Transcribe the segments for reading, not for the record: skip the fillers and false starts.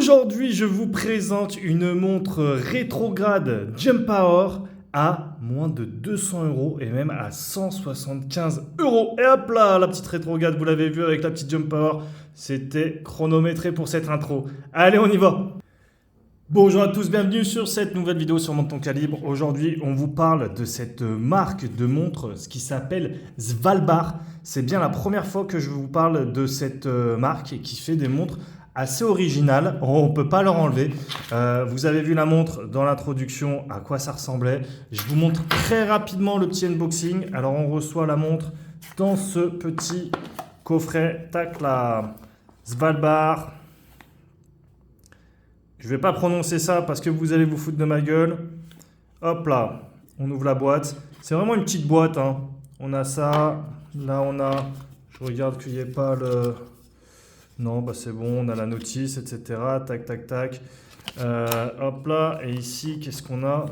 Aujourd'hui, je vous présente une montre rétrograde Jump Power à moins de 200 € et même à 175 €. Et hop là, la petite rétrograde, vous l'avez vu avec la petite Jump Power, c'était chronométré pour cette intro. Allez, on y va! Bonjour à tous, bienvenue sur cette nouvelle vidéo sur Monte ton calibre. Aujourd'hui, on vous parle de cette marque de montre, ce qui s'appelle Svalbard. C'est bien la première fois que je vous parle de cette marque qui fait des montres assez originales. On ne peut pas leur enlever. Vous avez vu la montre dans l'introduction, à quoi ça ressemblait. Je vous montre très rapidement le petit unboxing. Alors, on reçoit la montre dans ce petit coffret. Tac, la Svalbard. Je ne vais pas prononcer ça parce que vous allez vous foutre de ma gueule. Hop là, on ouvre la boîte. C'est vraiment une petite boîte, hein. On a ça. Là, on a... Je regarde qu'il n'y ait pas le... Non, bah c'est bon, on a la notice, etc. Tac, tac, tac. Hop là. Et ici, qu'est-ce qu'on a?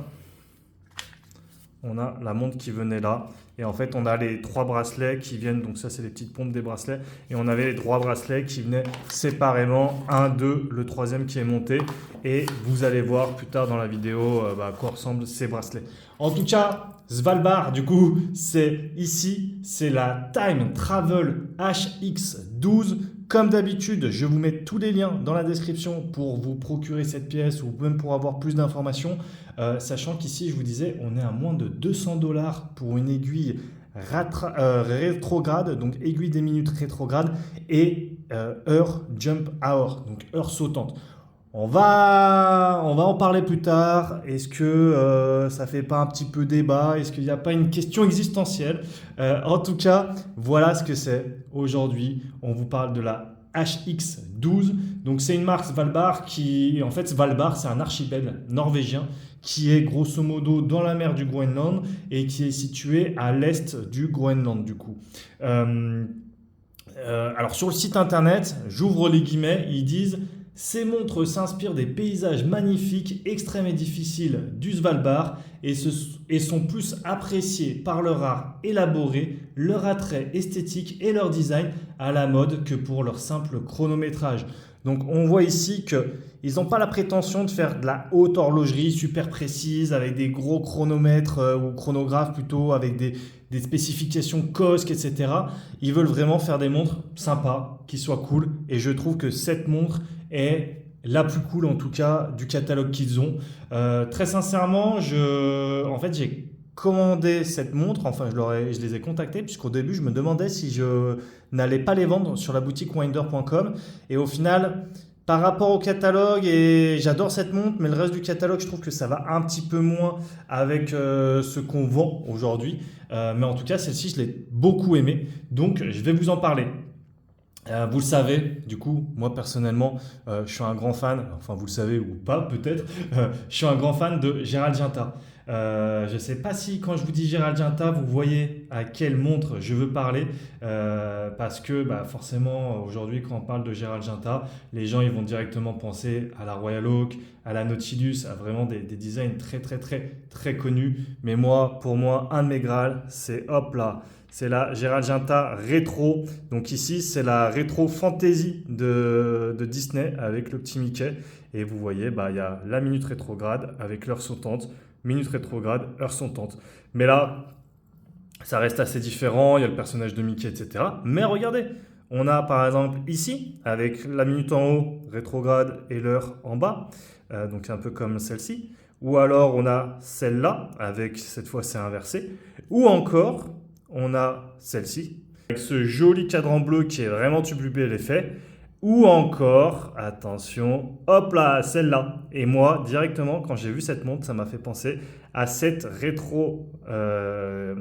On a la montre qui venait là. Et en fait, on a les 3 bracelets qui viennent. Donc ça, c'est les petites pompes des bracelets. Et on avait les 3 bracelets qui venaient séparément. 1, 2, le 3e qui est monté. Et vous allez voir plus tard dans la vidéo à quoi ressemblent ces bracelets. En tout cas, Svalbard, du coup, c'est ici. C'est la Time Travel HX12. Comme d'habitude, je vous mets tous les liens dans la description pour vous procurer cette pièce ou même pour avoir plus d'informations. Sachant qu'ici, je vous disais, on est à moins de 200 $ pour une aiguille rétrograde, donc aiguille des minutes rétrograde et heure jump hour, donc heure sautante. On va en parler plus tard. Est-ce que ça fait pas un petit peu débat? Est-ce qu'il n'y a pas une question existentielle? En tout cas, voilà ce que c'est. Aujourd'hui, on vous parle de la HX12. Donc, c'est une marque Svalbard qui... En fait, Svalbard, c'est un archipel norvégien qui est grosso modo dans la mer du Groenland et qui est situé à l'est du Groenland, du coup. Alors, sur le site internet, j'ouvre les guillemets, ils disent... Ces montres s'inspirent des paysages magnifiques, extrêmes et difficiles du Svalbard et sont plus appréciées par leur art élaboré, leur attrait esthétique et leur design à la mode que pour leur simple chronométrage. Donc on voit ici qu'ils n'ont pas la prétention de faire de la haute horlogerie super précise avec des gros chronomètres ou chronographes plutôt avec des spécifications COSC, etc. Ils veulent vraiment faire des montres sympas, qui soient cool. Et je trouve que cette montre est la plus cool en tout cas du catalogue qu'ils ont. Très sincèrement, en fait, j'ai commandé cette montre, enfin je les ai contactés puisqu'au début je me demandais si je n'allais pas les vendre sur la boutique winder.com et au final par rapport au catalogue, et j'adore cette montre mais le reste du catalogue je trouve que ça va un petit peu moins avec ce qu'on vend aujourd'hui, mais en tout cas celle-ci je l'ai beaucoup aimée donc je vais vous en parler. Vous le savez, du coup, moi personnellement, je suis un grand fan, enfin vous le savez ou pas peut-être, je suis un grand fan de Gérald Giunta. Je ne sais pas si quand je vous dis Gérald Giunta, vous voyez à quelle montre je veux parler, parce que forcément aujourd'hui quand on parle de Gérald Giunta, les gens ils vont directement penser à la Royal Oak, à la Nautilus, à vraiment des designs très très très très connus. Mais moi, pour moi, un de mes Graal, c'est hop là. C'est la Gérald Giunta rétro. Donc ici, c'est la rétro fantasy de Disney avec le petit Mickey. Et vous voyez, il y a la minute rétrograde avec l'heure sautante. Minute rétrograde, heure sautante. Mais là, ça reste assez différent. Il y a le personnage de Mickey, etc. Mais regardez, on a par exemple ici, avec la minute en haut, rétrograde, et l'heure en bas. Donc un peu comme celle-ci. Ou alors on a celle-là, avec cette fois c'est inversé. Ou encore... on a celle-ci, avec ce joli cadran bleu qui est vraiment tubulé l'effet. Ou encore, attention, hop là, celle-là. Et moi, directement, quand j'ai vu cette montre, ça m'a fait penser à cette rétro de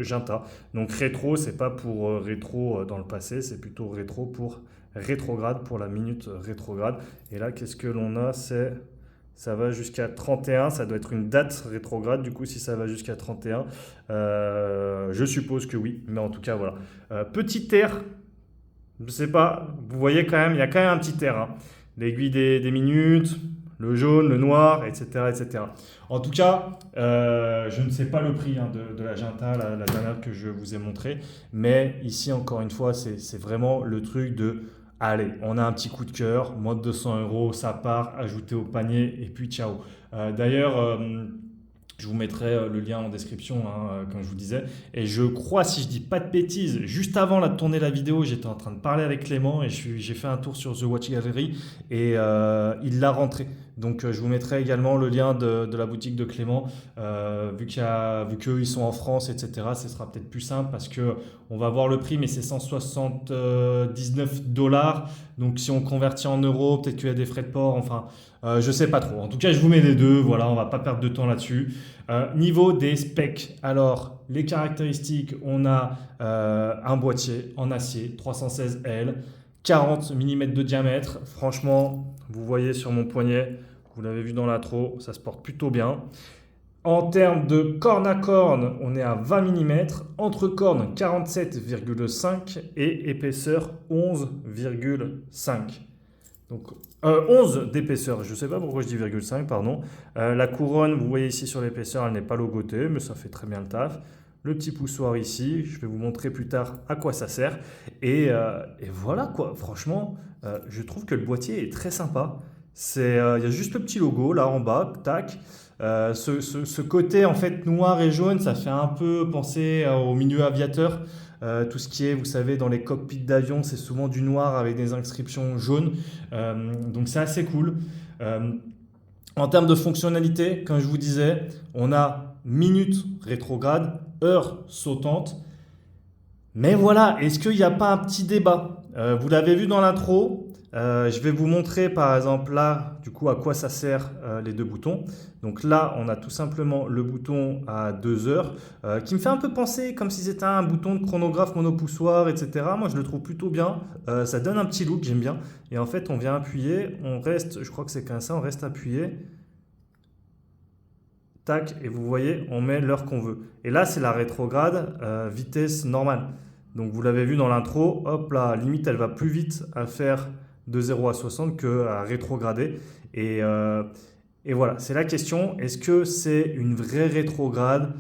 Giunta. Donc rétro, c'est pas pour rétro dans le passé, c'est plutôt rétro pour rétrograde, pour la minute rétrograde. Et là, qu'est-ce que l'on a? Ça va jusqu'à 31, ça doit être une date rétrograde, du coup, si ça va jusqu'à 31. Je suppose que oui, mais en tout cas, voilà. Petit air, je ne sais pas, vous voyez quand même, il y a quand même un petit air. Hein. L'aiguille des minutes, le jaune, le noir, etc. etc. En tout cas, je ne sais pas le prix de la Giunta, la dernière que je vous ai montrée, mais ici, encore une fois, c'est vraiment le truc de allez, on a un petit coup de cœur, moins de 200 euros, ça part, ajouté au panier et puis ciao. D'ailleurs, je vous mettrai le lien en description, hein, comme je vous disais. Et je crois, si je dis pas de bêtises, juste avant de tourner la vidéo, j'étais en train de parler avec Clément et j'ai fait un tour sur The Watch Gallery et il l'a rentré. Donc je vous mettrai également le lien de la boutique de Clément. Vu qu'eux ils sont en France, etc., ce sera peut-être plus simple parce qu'on va voir le prix, mais c'est 179 $. Donc si on convertit en euros, peut-être qu'il y a des frais de port. Enfin, je sais pas trop. En tout cas, je vous mets les deux. Voilà, on va pas perdre de temps là-dessus. Niveau des specs, alors les caractéristiques, on a un boîtier en acier 316L, 40 mm de diamètre. Franchement, vous voyez sur mon poignet, vous l'avez vu dans l'intro, ça se porte plutôt bien. En termes de corne à corne, on est à 20 mm, entre cornes 47,5 et épaisseur 11,5. Donc 11 d'épaisseur, je ne sais pas pourquoi je dis 0,5, pardon. La couronne, vous voyez ici sur l'épaisseur, elle n'est pas logotée, mais ça fait très bien le taf. Le petit poussoir ici, je vais vous montrer plus tard à quoi ça sert. Et voilà quoi, franchement, je trouve que le boîtier est très sympa. Il y a juste le petit logo là en bas, tac. Ce côté en fait noir et jaune, ça fait un peu penser au milieu aviateur. Tout ce qui est, vous savez, dans les cockpits d'avion, c'est souvent du noir avec des inscriptions jaunes. Donc c'est assez cool. En termes de fonctionnalité, comme je vous disais, on a minutes rétrograde, heures sautantes. Mais voilà, est-ce qu'il n'y a pas un petit débat? Vous l'avez vu dans l'intro. Je vais vous montrer par exemple là, du coup, à quoi ça sert les deux boutons. Donc là, on a tout simplement le bouton à 2 heures qui me fait un peu penser comme si c'était un bouton de chronographe monopoussoir, etc. Moi, je le trouve plutôt bien. Ça donne un petit look, j'aime bien. Et en fait, on vient appuyer, on reste, je crois que c'est comme ça, on reste appuyé. Tac, et vous voyez, on met l'heure qu'on veut. Et là, c'est la rétrograde vitesse normale. Donc vous l'avez vu dans l'intro, hop là, limite, elle va plus vite à faire de 0 à 60 qu'à rétrograder. Et voilà, c'est la question. Est-ce que c'est une vraie rétrograde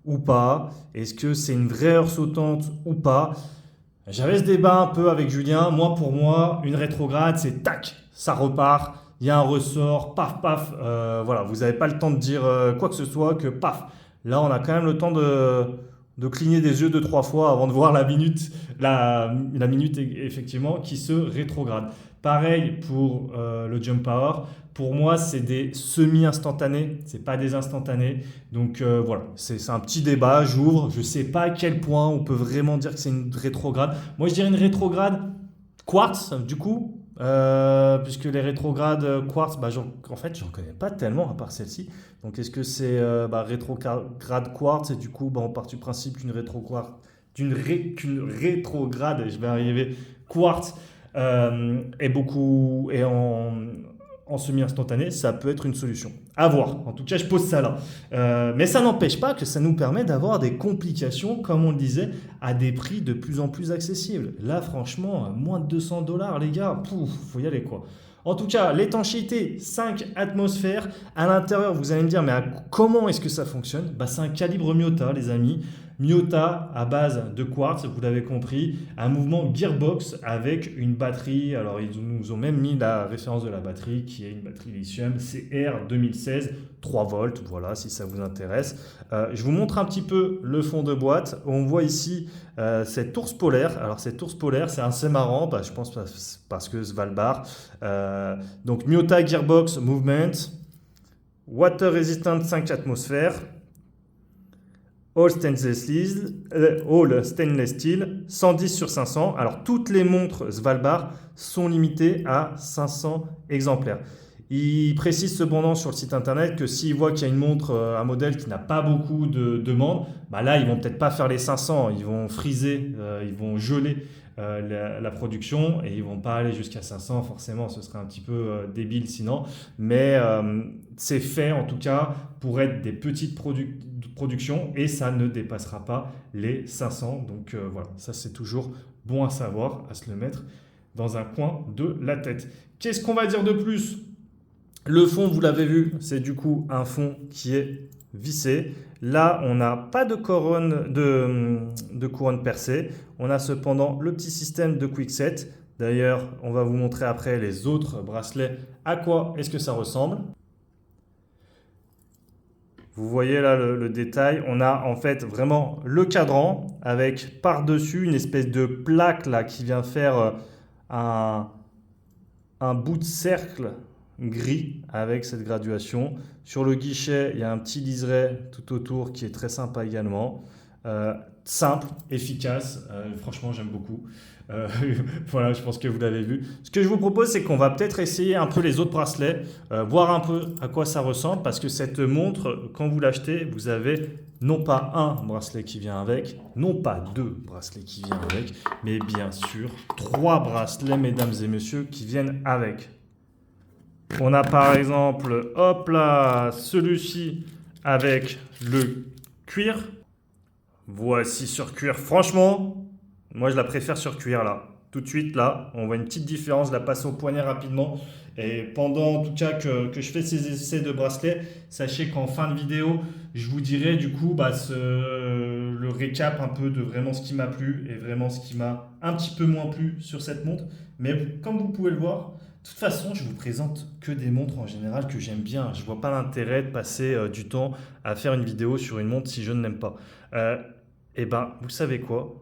ou pas? Est-ce que c'est une vraie heure sautante ou pas? J'avais ce débat un peu avec Julien. Moi, pour moi, une rétrograde, c'est tac, ça repart. Il y a un ressort, paf, paf. Voilà, vous n'avez pas le temps de dire quoi que ce soit, que paf. Là, on a quand même le temps de cligner des yeux 2-3 fois avant de voir la minute, la minute effectivement qui se rétrograde. Pareil pour le jump power. Pour moi, c'est des semi-instantanés, c'est pas des instantanés. Donc voilà, c'est un petit débat, j'ouvre. Je sais pas à quel point on peut vraiment dire que c'est une rétrograde. Moi, je dirais une rétrograde quartz, du coup. Puisque les rétrogrades quartz, en fait, j'en connais pas tellement à part celle-ci. Donc, est-ce que c'est rétrograde quartz et du coup, on part du principe qu'une rétrograde, je vais arriver, quartz est en semi-instantané, ça peut être une solution. À voir. En tout cas, je pose ça là. Mais ça n'empêche pas que ça nous permet d'avoir des complications, comme on le disait, à des prix de plus en plus accessibles. Là, franchement, moins de 200 $, les gars, faut y aller quoi. En tout cas, l'étanchéité 5 atmosphères. À l'intérieur, vous allez me dire, mais comment est-ce que ça fonctionne? C'est un calibre Miyota, les amis. Miyota à base de quartz, vous l'avez compris, un mouvement gearbox avec une batterie. Alors, ils nous ont même mis la référence de la batterie qui est une batterie lithium CR 2016, 3 volts. Voilà, si ça vous intéresse. Je vous montre un petit peu le fond de boîte. On voit ici cet ours polaire. Alors, cet ours polaire, c'est assez marrant, je pense parce que Svalbard. Donc, Miyota Gearbox Movement, Water Resistant 5 atmosphères. All stainless steel, 110 sur 500. Alors, toutes les montres Svalbard sont limitées à 500 exemplaires. Il précise cependant sur le site internet que s'ils voient qu'il y a une montre, un modèle qui n'a pas beaucoup de demandes, là, ils vont peut-être pas faire les 500, ils vont friser, ils vont geler la production et ils vont pas aller jusqu'à 500, forcément, ce serait un petit peu débile sinon. Mais c'est fait en tout cas pour être des petites productions et ça ne dépassera pas les 500. Donc voilà, ça c'est toujours bon à savoir, à se le mettre dans un coin de la tête. Qu'est-ce qu'on va dire de plus? Le fond, vous l'avez vu, c'est du coup un fond qui est vissé. Là, on n'a pas de couronne percée. On a cependant le petit système de quick set. D'ailleurs, on va vous montrer après les autres bracelets. À quoi est-ce que ça ressemble? Vous voyez là le détail, on a en fait vraiment le cadran avec par-dessus une espèce de plaque là qui vient faire un bout de cercle gris avec cette graduation. Sur le guichet, il y a un petit liseré tout autour qui est très sympa également. Simple, efficace, franchement j'aime beaucoup. Voilà, je pense que vous l'avez vu. Ce que je vous propose, c'est qu'on va peut-être essayer un peu les autres bracelets, voir un peu à quoi ça ressemble, parce que cette montre, quand vous l'achetez, vous avez non pas un bracelet qui vient avec, non pas deux bracelets qui viennent avec, mais bien sûr 3 bracelets, mesdames et messieurs, qui viennent avec. On a par exemple, hop là, celui-ci avec le cuir. Voici sur cuir. Franchement, moi je la préfère sur cuir là. Tout de suite là, on voit une petite différence, je la passe au poignet rapidement. Et pendant en tout cas que je fais ces essais de bracelets, sachez qu'en fin de vidéo, je vous dirai du coup le récap un peu de vraiment ce qui m'a plu et vraiment ce qui m'a un petit peu moins plu sur cette montre. Mais comme vous pouvez le voir, de toute façon, je vous présente que des montres en général que j'aime bien. Je ne vois pas l'intérêt de passer du temps à faire une vidéo sur une montre si je ne l'aime pas. Et ben, vous savez quoi?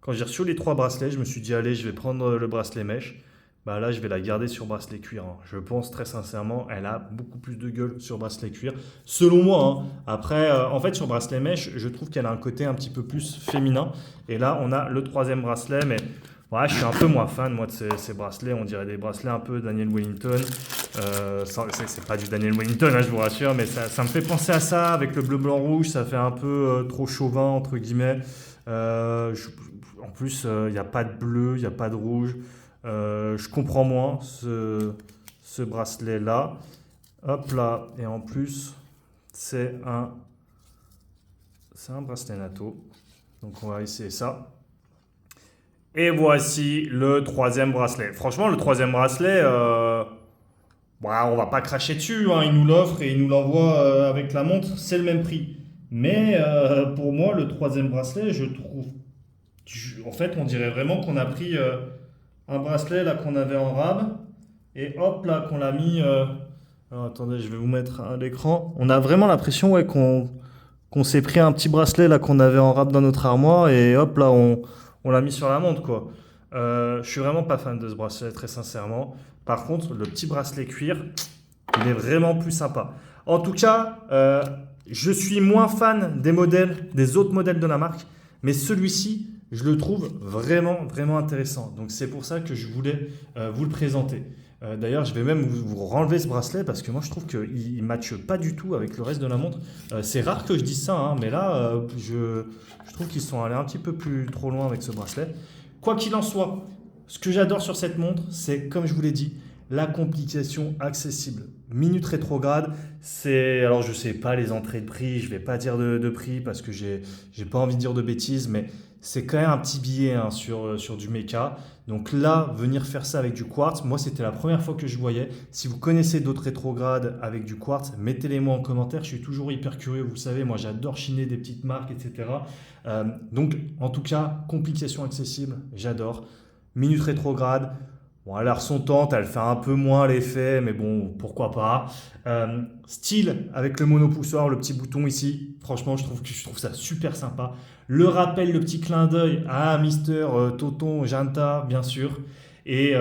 Quand j'ai reçu les 3 bracelets, je me suis dit, allez, je vais prendre le bracelet mèche. Bah là, je vais la garder sur bracelet cuir. Je pense très sincèrement, elle a beaucoup plus de gueule sur bracelet cuir. Selon moi. Après, en fait, sur bracelet mèche, je trouve qu'elle a un côté un petit peu plus féminin. Et là, on a le 3e bracelet, mais ouais, je suis un peu moins fan, moi, de ces bracelets. On dirait des bracelets un peu Daniel Wellington. C'est pas du Daniel Wellington, je vous rassure, mais ça me fait penser à ça, avec le bleu, blanc, rouge. Ça fait un peu trop chauvin, entre guillemets. En plus, il n'y a pas de bleu, il n'y a pas de rouge. Je comprends moins ce bracelet-là. Hop là, et en plus, c'est un bracelet NATO. Donc, on va essayer ça. Et voici le 3e bracelet. Franchement, le 3e bracelet, on va pas cracher dessus. Il nous l'offre et il nous l'envoie avec la montre. C'est le même prix. Mais pour moi, le 3e bracelet, je trouve... En fait, on dirait vraiment qu'on a pris un bracelet là qu'on avait en rab. Et hop là, qu'on l'a mis... Alors, attendez, je vais vous mettre à l'écran. On a vraiment l'impression qu'on s'est pris un petit bracelet là qu'on avait en rab dans notre armoire. Et hop là, on l'a mis sur la montre, quoi. Je suis vraiment pas fan de ce bracelet, très sincèrement. Par contre, le petit bracelet cuir, il est vraiment plus sympa. En tout cas, je suis moins fan des autres modèles de la marque, mais celui-ci, je le trouve vraiment, vraiment intéressant. Donc, c'est pour ça que je voulais vous le présenter. D'ailleurs, je vais même vous renlever ce bracelet parce que moi, je trouve qu'il ne matche pas du tout avec le reste de la montre. C'est rare que je dise ça, mais là, je trouve qu'ils sont allés un petit peu trop loin avec ce bracelet. Quoi qu'il en soit, ce que j'adore sur cette montre, c'est, comme je vous l'ai dit, la complication accessible. Minute rétrograde, alors je ne sais pas les entrées de prix, je ne vais pas dire de prix parce que j'ai pas envie de dire de bêtises, mais c'est quand même un petit billet sur du méca. Donc là, venir faire ça avec du quartz, moi c'était la première fois que je voyais. Si vous connaissez d'autres rétrogrades avec du quartz, mettez-les moi en commentaire. Je suis toujours hyper curieux, vous savez, moi j'adore chiner des petites marques, etc. Donc en tout cas, complication accessible, j'adore. Minute rétrograde, bon, elle a l'air son temps, elle fait un peu moins l'effet, mais bon, pourquoi pas. Style avec le monopoussoir, le petit bouton ici, franchement, je trouve ça super sympa. Le rappel, le petit clin d'œil à Mister Toton Janta, bien sûr. Et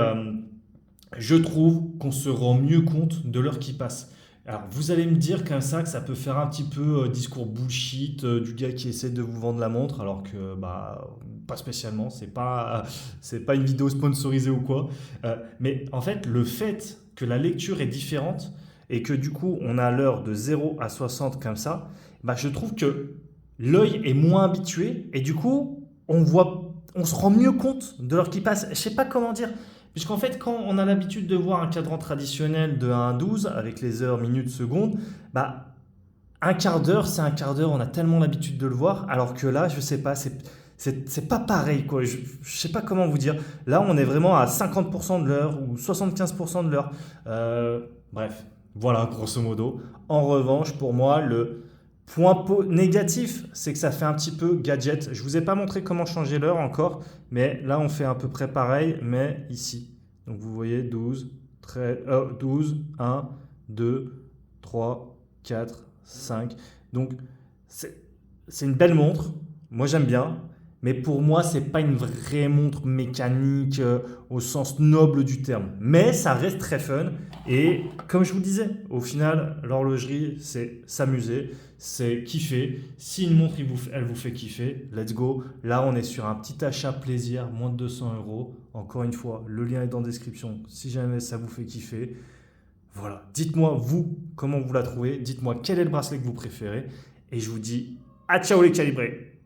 je trouve qu'on se rend mieux compte de l'heure qui passe. Alors, vous allez me dire comme ça que ça peut faire un petit peu discours bullshit du gars qui essaie de vous vendre la montre, alors que pas spécialement, c'est pas une vidéo sponsorisée ou quoi. Mais en fait, le fait que la lecture est différente et que du coup, on a l'heure de 0 à 60 comme ça, je trouve que l'œil est moins habitué et du coup, on se rend mieux compte de l'heure qui passe. Je sais pas comment dire. Puisqu'en fait, quand on a l'habitude de voir un cadran traditionnel de 1 à 12 avec les heures, minutes, secondes, un quart d'heure, c'est un quart d'heure, on a tellement l'habitude de le voir, alors que là, je sais pas, c'est pas pareil, quoi. Je sais pas comment vous dire. Là, on est vraiment à 50% de l'heure ou 75% de l'heure. Bref, voilà, grosso modo. En revanche, pour moi, le Négatif, c'est que ça fait un petit peu gadget. Je ne vous ai pas montré comment changer l'heure encore, mais là on fait à peu près pareil, mais ici. Donc vous voyez 12, 1, 2, 3, 4, 5. Donc c'est une belle montre, moi j'aime bien, mais pour moi c'est pas une vraie montre mécanique au sens noble du terme. Mais ça reste très fun et comme je vous disais, au final l'horlogerie c'est s'amuser, c'est kiffer. Si une montre elle vous fait kiffer, let's go. Là on est sur un petit achat plaisir, moins de 200 euros. Encore une fois, le lien est dans la description si jamais ça vous fait kiffer. Voilà, dites-moi vous comment vous la trouvez, dites-moi quel est le bracelet que vous préférez et je vous dis à ciao les calibrés.